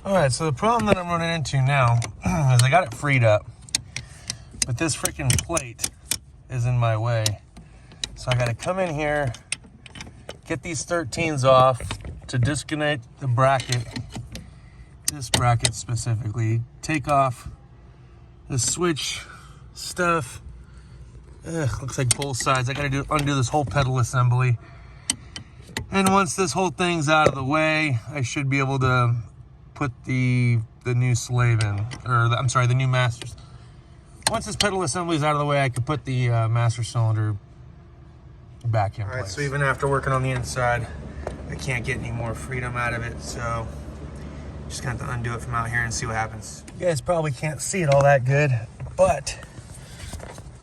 All right, so the problem that I'm running into now is I got it freed up, but this freaking plate is in my way. So I got to come in here, get these 13s off to disconnect the bracket, this bracket specifically, take off the switch stuff. Looks like both sides. I got to undo this whole pedal assembly. And once this whole thing's out of the way, I should be able to put the new slave in, or the new masters. Once this pedal assembly is out of the way, I could put the master cylinder back in place. All right, so even after working on the inside, I can't get any more freedom out of it, so just gonna have to undo it from out here and see what happens. You guys probably can't see it all that good, but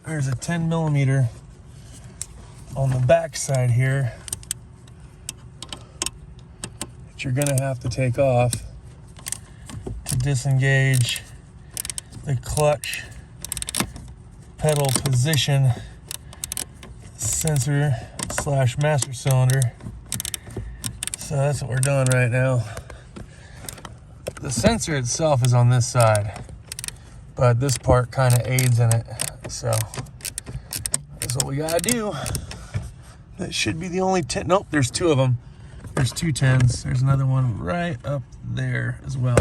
there's a 10 millimeter on the back side here that you're gonna have to take off to disengage the clutch pedal position sensor / master cylinder. So that's what we're doing right now. The sensor itself is on this side, but this part kind of aids in it. So that's what we gotta do. That should be the only 10. Nope, there's two of them. There's two 10s. There's another one right up there as well.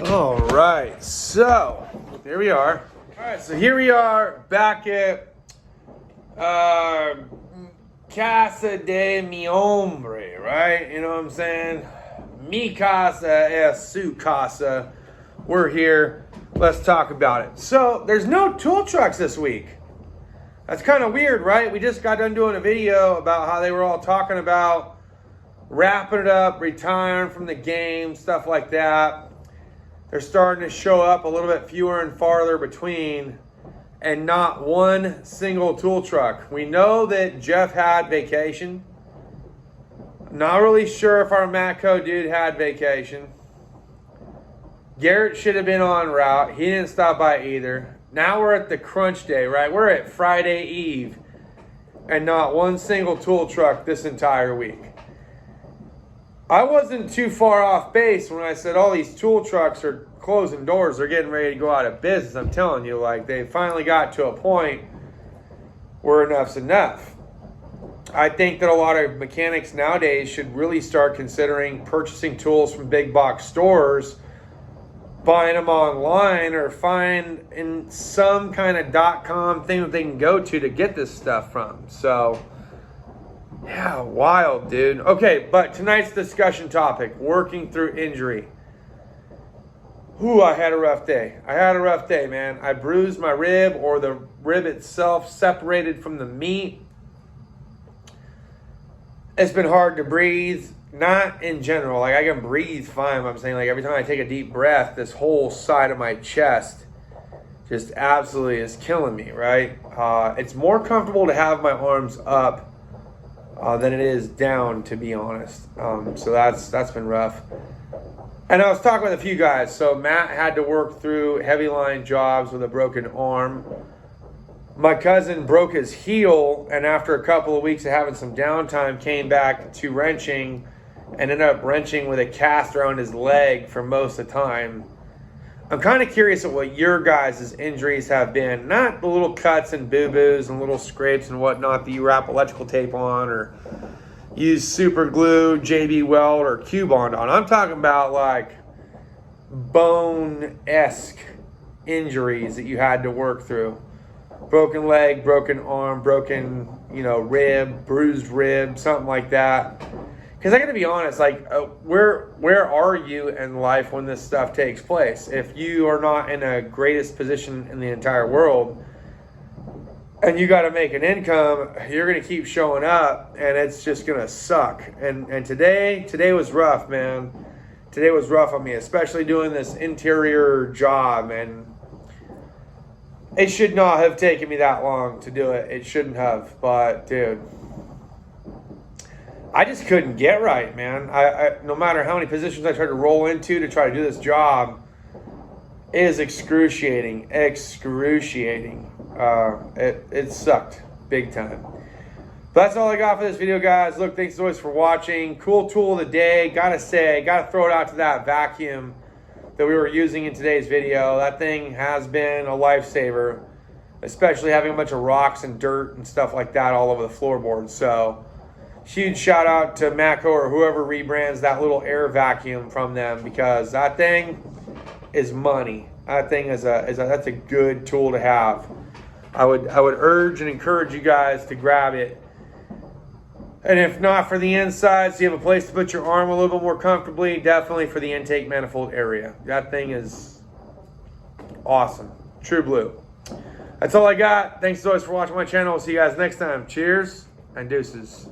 All right, so there we are. All right, so here we are back at Casa de mi hombre, right? You know what I'm saying? Mi casa es su casa. We're here. Let's talk about it. So there's no tool trucks this week. That's kind of weird, right? We just got done doing a video about how they were all talking about wrapping it up, retiring from the game, stuff like that. They're starting to show up a little bit fewer and farther between, and not one single tool truck. We know that Jeff had vacation. Not really sure if our Matco dude had vacation. Garrett should have been en route. He didn't stop by either. Now we're at the crunch day, right? We're at Friday Eve, and not one single tool truck this entire week. I wasn't too far off base when I said all these tool trucks are closing doors. They're getting ready to go out of business. I'm telling you, like, they finally got to a point where enough's enough. I think that a lot of mechanics nowadays should really start considering purchasing tools from big box stores, buying them online, or find in some kind of .com thing that they can go to get this stuff from. So yeah, wild, dude. Okay, but tonight's discussion topic, working through injury. Ooh, I had a rough day. Man. I bruised my rib, or the rib itself separated from the meat. It's been hard to breathe. not in general. Like, I can breathe fine. But I'm saying, like, every time I take a deep breath, this whole side of my chest just absolutely is killing me, right? It's more comfortable to have my arms up than it is down, to be honest. So that's been rough. And I was talking with a few guys. So Matt had to work through heavy line jobs with a broken arm. My cousin broke his heel, and after a couple of weeks of having some downtime, came back to wrenching and ended up wrenching with a cast around his leg for most of the time. I'm kind of curious at what your guys' injuries have been. Not the little cuts and boo-boos and little scrapes and whatnot that you wrap electrical tape on or use super glue, JB Weld, or Q-Bond on. I'm talking about like bone-esque injuries that you had to work through. Broken leg, broken arm, broken, rib, bruised rib, something like that. Because I got to be honest, like, where are you in life when this stuff takes place? If you are not in the greatest position in the entire world, and you got to make an income, you're going to keep showing up, and it's just going to suck. And today was rough, man. Today was rough on me, especially doing this interior job, and it should not have taken me that long to do it. It shouldn't have, but dude, I just couldn't get right, man. I no matter how many positions I tried to roll into to try to do this job, it is excruciating. It sucked big time. But that's all I got for this video, guys. Look, thanks as always for watching. Cool tool of the day. Gotta throw it out to that vacuum that we were using in today's video. That thing has been a lifesaver, especially having a bunch of rocks and dirt and stuff like that all over the floorboards. So huge shout out to Matco or whoever rebrands that little air vacuum from them, because that thing is money. That thing that's a good tool to have. I would urge and encourage you guys to grab it. And if not for the inside, so you have a place to put your arm a little bit more comfortably, definitely for the intake manifold area. That thing is awesome. True blue. That's all I got. Thanks as always for watching my channel. We'll see you guys next time. Cheers and deuces.